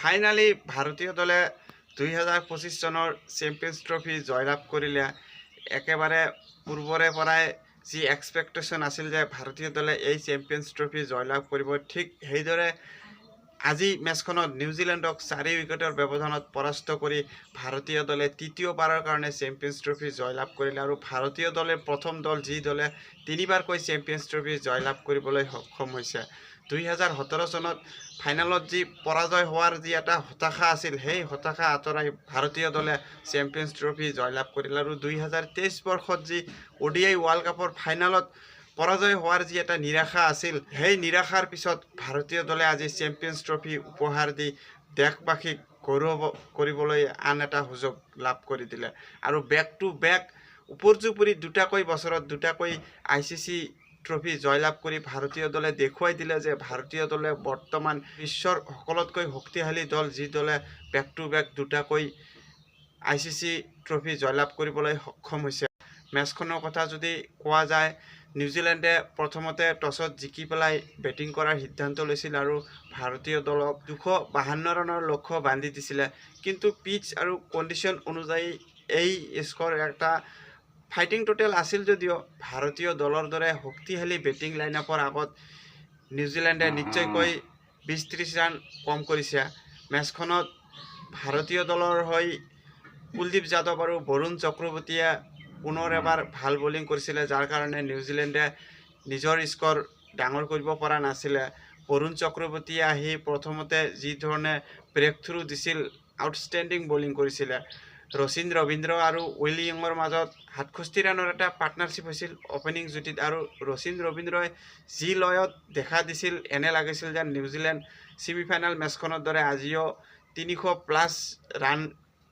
Finally ভাৰতীয় দলে 2025 চনৰ চেম্পিয়ন্স ট্ৰফি জয়লাভ কৰিলে। একেবাৰে পূৰ্বৰে পৰাই যি এক্সপেক্টেশ্যন আছিল যে ভাৰতীয় দলে এই চেম্পিয়ন্স ট্ৰফি জয়লাভ কৰিব, ঠিক সেইদৰে আজি মেচখনত নিউজিলেণ্ডক 4 উইকেটৰ ব্যৱধানত পৰাস্ত কৰি ভাৰতীয় দলে তৃতীয়বাৰৰ কাৰণে চেম্পিয়ন্স ট্ৰফি জয়লাভ কৰিলে। আৰু ভাৰতীয় দলে প্ৰথম দল যি দলে 3বাৰকৈ চেম্পিয়ন্স ট্ৰফি জয়লাভ কৰিবলৈ সক্ষম হৈছে। 2017 চনত ফাইনেলত যি পৰাজয় হোৱাৰ যি এটা হতাশা আছিল, সেই হতাশা আঁতৰাই ভাৰতীয় দলে চেম্পিয়ন্স ট্ৰফি জয়লাভ কৰিলে। আৰু 2023 বৰ্ষত যি ODI ৱৰ্ল্ড কাপৰ ফাইনেলত পৰাজয় হোৱাৰ যি এটা নিৰাশা আছিল, সেই নিৰাশাৰ পিছত ভাৰতীয় দলে আজি চেম্পিয়ন্স ট্ৰফি উপহাৰ দি দেশবাসীক গৌৰৱ কৰিবলৈ আন এটা সুযোগ লাভ কৰি দিলে। আৰু বেক টু বেক উপৰ্যুপৰি দুটাকৈ বছৰত দুটাকৈ ICC ট্ৰফি জয়লাভ কৰি ভাৰতীয় দলে দেখুৱাই দিলে যে ভাৰতীয় দলে বৰ্তমান বিশ্বৰ সকলোতকৈ শক্তিশালী দল, যি দলে বেক টু বেক দুটাকৈ ICC ট্ৰফি জয়লাভ কৰিবলৈ সক্ষম হৈছে। মেচখনৰ কথা যদি কোৱা যায়, নিউজিলেণ্ডে প্ৰথমতে টছত জিকি পেলাই বেটিং কৰাৰ সিদ্ধান্ত লৈছিল আৰু ভাৰতীয় দলক 252 ৰানৰ লক্ষ্য বান্ধি দিছিলে। কিন্তু পিচ আৰু কণ্ডিশ্যন অনুযায়ী এই স্ক'ৰ এটা ফাইটিং টোটেল আছিল যদিও ভাৰতীয় দলৰ দৰে শক্তিশালী বেটিং লাইনআপৰ আগত নিউজিলেণ্ডে নিশ্চয়কৈ 20-30 ৰান কম কৰিছে। মেচখনত ভাৰতীয় দলৰ হৈ কুলদীপ যাদৱ আৰু বৰুণ চক্ৰৱৰ্তীয়ে পুনৰ এবাৰ ভাল বলিং কৰিছিলে, যাৰ কাৰণে নিউজিলেণ্ডে নিজৰ স্ক'ৰ ডাঙৰ কৰিব পৰা নাছিলে। বৰুণ চক্ৰৱৰ্তীয়ে আহি প্ৰথমতে যি ধৰণে ব্ৰেক থ্ৰু দিছিল, আউটষ্টেণ্ডিং বলিং কৰিছিলে। ৰচিন ৰবীন্দ্ৰ আৰু উইল ইয়ঙৰ মাজত 67 ৰানৰ এটা পাৰ্টনাৰশ্বিপ হৈছিল অপেনিং যুটিত। আৰু ৰচিন ৰবীন্দ্ৰই যি লয়ত দেখা দিছিল, এনে লাগিছিল যেন নিউজিলেণ্ড ছেমিফাইনেল মেচখনৰ দৰে আজিও 300+ ৰান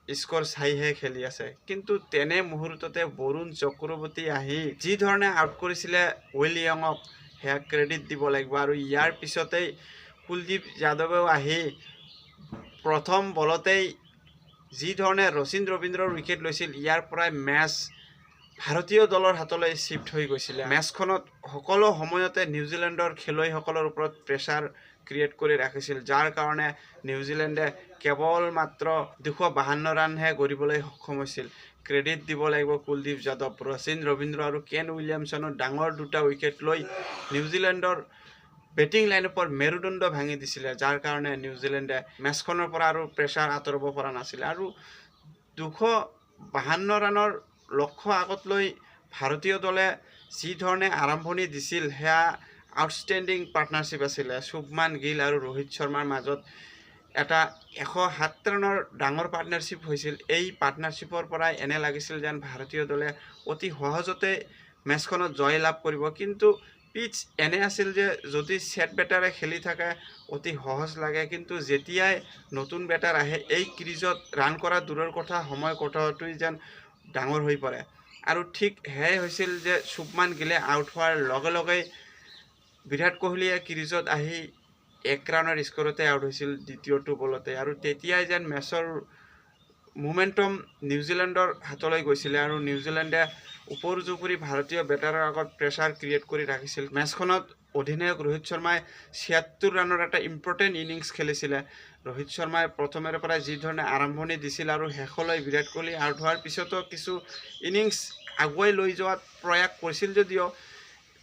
স্ক'ৰ চাইহে খেলি আছে। কিন্তু তেনে মুহূৰ্ততে বৰুণ চক্ৰৱৰ্তী আহি যি ধৰণে আউট কৰিছিলে উইল ইয়ঙক, সেয়া ক্ৰেডিট দিব লাগিব। আৰু ইয়াৰ পিছতেই কুলদীপ যাদৱেও আহি প্ৰথম বলতেই যি ধৰণে ৰচিন ৰবীন্দ্ৰৰ উইকেট লৈছিল, ইয়াৰ পৰাই মেচ ভাৰতীয় দলৰ হাতলৈ শ্বিফ্ট হৈ গৈছিলে। মেচখনত সকলো সময়তে নিউজিলেণ্ডৰ খেলুৱৈসকলৰ ওপৰত প্ৰেছাৰ ক্ৰিয়েট কৰি ৰাখিছিল, যাৰ কাৰণে নিউজিলেণ্ডে কেৱল মাত্ৰ 252 ৰানহে গঢ়িবলৈ সক্ষম হৈছিল। ক্ৰেডিট দিব লাগিব কুলদীপ যাদৱ, ৰচিন ৰবীন্দ্ৰ আৰু কেন উইলিয়ামছনৰ ডাঙৰ দুটা উইকেট লৈ নিউজিলেণ্ডৰ বেটিং লাইনআপৰ মেৰুদণ্ড ভাঙি দিছিলে, যাৰ কাৰণে নিউজিলেণ্ডে মেচখনৰ পৰা আৰু প্ৰেছাৰ আঁতৰাব পৰা নাছিলে। আৰু 252 ৰানৰ লক্ষ্য আগত লৈ ভাৰতীয় দলে যি ধৰণে আৰম্ভণি দিছিল, সেয়া আউটষ্টেণ্ডিং পাৰ্টনাৰশ্বিপ আছিলে। শুভমান গিল আৰু ৰোহিত শৰ্মাৰ মাজত এটা 107 ৰানৰ ডাঙৰ পাৰ্টনাৰশ্বিপ হৈছিল। এই পাৰ্টনাৰশ্বিপৰ পৰাই এনে লাগিছিল যেন ভাৰতীয় দলে অতি সহজতে মেচখনত জয় লাভ কৰিব। কিন্তু পিচ এনে আছিল যে যদি ছেট বেটাৰে খেলি থাকে অতি সহজ লাগে, কিন্তু যেতিয়াই নতুন বেটাৰ আহে এই ক্ৰিজত ৰান কৰা দূৰৰ কথা, সময় কটোৱাটোই যেন ডাঙৰ হৈ পৰে। আৰু ঠিক সেয়াই হৈছিল যে শুভমান গিলে আউট হোৱাৰ লগে লগেই বিৰাট কোহলীয়ে ক্ৰিজত আহি 1 ৰানৰ স্ক'ৰতে আউট হৈছিল দ্বিতীয়টো বলতে। আৰু তেতিয়াই যেন মেচৰ মোমেণ্টাম নিউজিলেণ্ডৰ হাতলৈ গৈছিলে আৰু নিউজিলেণ্ডে উপৰ্যুপৰি ভাৰতীয় বেটাৰৰ আগত প্ৰেছাৰ ক্ৰিয়েট কৰি ৰাখিছিল। মেচখনত অধিনায়ক ৰোহিত শৰ্মাই 76 ৰানৰ এটা ইম্পৰ্টেণ্ট ইনিংছ খেলিছিলে। ৰোহিত শৰ্মাই প্ৰথমৰে পৰাই যি ধৰণে আৰম্ভণি দিছিল আৰু শেষলৈ বিৰাট কোহলি আউট হোৱাৰ পিছতো কিছু ইনিংছ আগুৱাই লৈ যোৱাত প্ৰয়াস কৰিছিল যদিও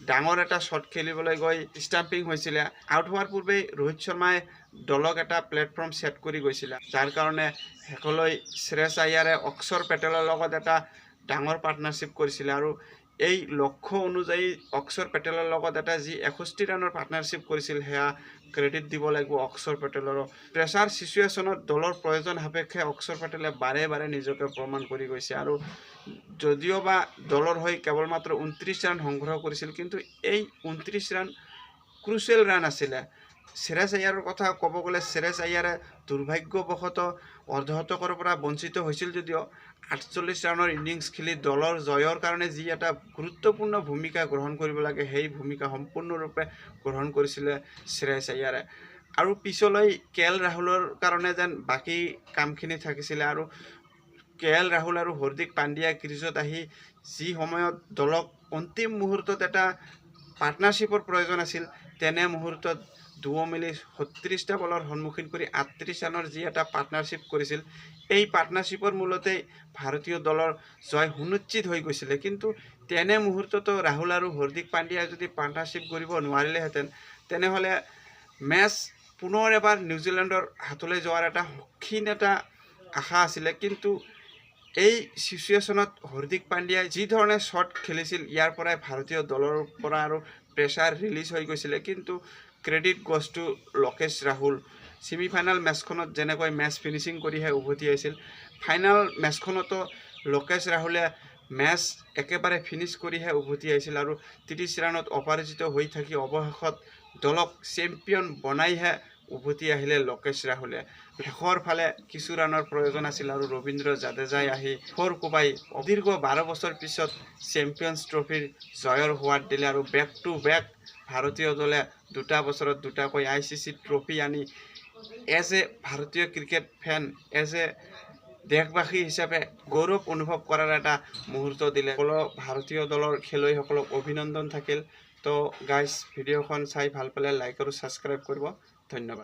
ডাঙৰ এটা শ্বট খেলিবলৈ গৈ ষ্টাম্পিং হৈছিলে। আউট হোৱাৰ পূৰ্বেই ৰোহিত শৰ্মাই দলক এটা প্লেটফৰ্ম ছেট কৰি গৈছিলে, যাৰ কাৰণে শেষলৈ শ্ৰেয়স আয়াৰে অক্ষৰ পেটেলৰ লগত এটা ডাঙৰ পাৰ্টনাৰশ্বিপ কৰিছিলে। আৰু এই লক্ষ্য অনুযায়ী অক্ষৰ পেটেলৰ লগত এটা যি 61 ৰানৰ পাৰ্টনাৰশ্বিপ কৰিছিল, সেয়া ক্ৰেডিট দিব লাগিব অক্ষৰ পেটেলৰো। প্ৰেছাৰ চিচুৱেশ্যনত দলৰ প্ৰয়োজন সাপেক্ষে অক্ষৰ পেটেলে বাৰে বাৰে নিজকে প্ৰমাণ কৰি গৈছে। আৰু যদিও বা দলৰ হৈ কেৱল মাত্ৰ 29 ৰান সংগ্ৰহ কৰিছিল, কিন্তু এই 29 ৰান ক্ৰুচিয়েল ৰান আছিলে। শ্ৰেয়স আয়াৰৰ কথা ক'ব গ'লে শ্ৰেয়স আয়াৰে দুৰ্ভাগ্যবশতঃ অৰ্ধশতকৰ পৰা বঞ্চিত হৈছিল যদিও 48 ৰানৰ ইনিংছ খেলি দলৰ জয়ৰ কাৰণে যি এটা গুৰুত্বপূৰ্ণ ভূমিকা গ্ৰহণ কৰিব লাগে, সেই ভূমিকা সম্পূৰ্ণৰূপে গ্ৰহণ কৰিছিলে শ্ৰেয়স আয়াৰে। আৰু পিছলৈ KL ৰাহুলৰ কাৰণে যেন বাকী কামখিনি থাকিছিলে। আৰু KL ৰাহুল আৰু হাৰ্দিক পাণ্ডিয়া ক্ৰিজত আহি যি সময়ত দলক অন্তিম মুহূৰ্তত এটা পাৰ্টনাৰশ্বিপৰ প্ৰয়োজন আছিল, তেনে মুহূৰ্তত দুয়ো মিলি ৩৬টা বলৰ সন্মুখীন কৰি ৩৮ ৰানৰ যি এটা পাৰ্টনাৰশ্বিপ কৰিছিল, এই পাৰ্টনাৰশ্বিপৰ মূলতেই ভাৰতীয় দলৰ জয় সুনিশ্চিত হৈ গৈছিলে। কিন্তু তেনে মুহূৰ্ততো ৰাহুল আৰু হাৰ্দিক পাণ্ডিয়াই যদি পাৰ্টনাৰশ্বিপ কৰিব নোৱাৰিলেহেঁতেন, তেনেহ'লে মেচ পুনৰ এবাৰ নিউজিলেণ্ডৰ হাতলৈ যোৱাৰ এটা ক্ষীণ এটা আশা আছিলে। কিন্তু এই চিচুৱেশ্যনত হাৰ্দিক পাণ্ডিয়াই যি ধৰণে শ্বট খেলিছিল, ইয়াৰ পৰাই ভাৰতীয় দলৰ পৰা আৰু প্ৰেছাৰ ৰিলিজ হৈ গৈছিলে। কিন্তু credit goes two Lokesh Rahul. Semi-final মেচখনত যেনেকৈ মেচ ফিনিচিং কৰিহে উভতি আহিছিল, ফাইনেল মেচখনতো লোকেশ ৰাহুলে মেচ একেবাৰে ফিনিছ কৰিহে উভতি আহিছিল আৰু ৩০ ৰানত অপৰাজিত হৈ থাকি অৱশেষত দলক চেম্পিয়ন বনাইহে উভতি আহিলে লোকেশ ৰাহুলে। শেষৰ ফালে কিছু ৰানৰ প্ৰয়োজন আছিল আৰু ৰবীন্দ্ৰ জাদেজাই আহি ফ'ৰ কোবাই দীৰ্ঘ 12 বছৰ পিছত চেম্পিয়নছ ট্ৰফিৰ জয়ৰ সোৱাদ দিলে আৰু বেক টু বেক ভাৰতীয় দলে 2টা বছৰত 2টাকৈ ICC ট্ৰফি আনি এজ এ ভাৰতীয় ক্ৰিকেট ফেন, এজ এ দেশবাসী হিচাপে গৌৰৱ অনুভৱ কৰাৰ এটা মুহূৰ্ত দিলে। সকলো ভাৰতীয় দলৰ খেলুৱৈসকলক অভিনন্দন থাকিল। তো গাইজ, ভিডিঅ'খন চাই ভাল পালে লাইক আৰু ছাবস্ক্ৰাইব কৰিব। ধন্যবাদ।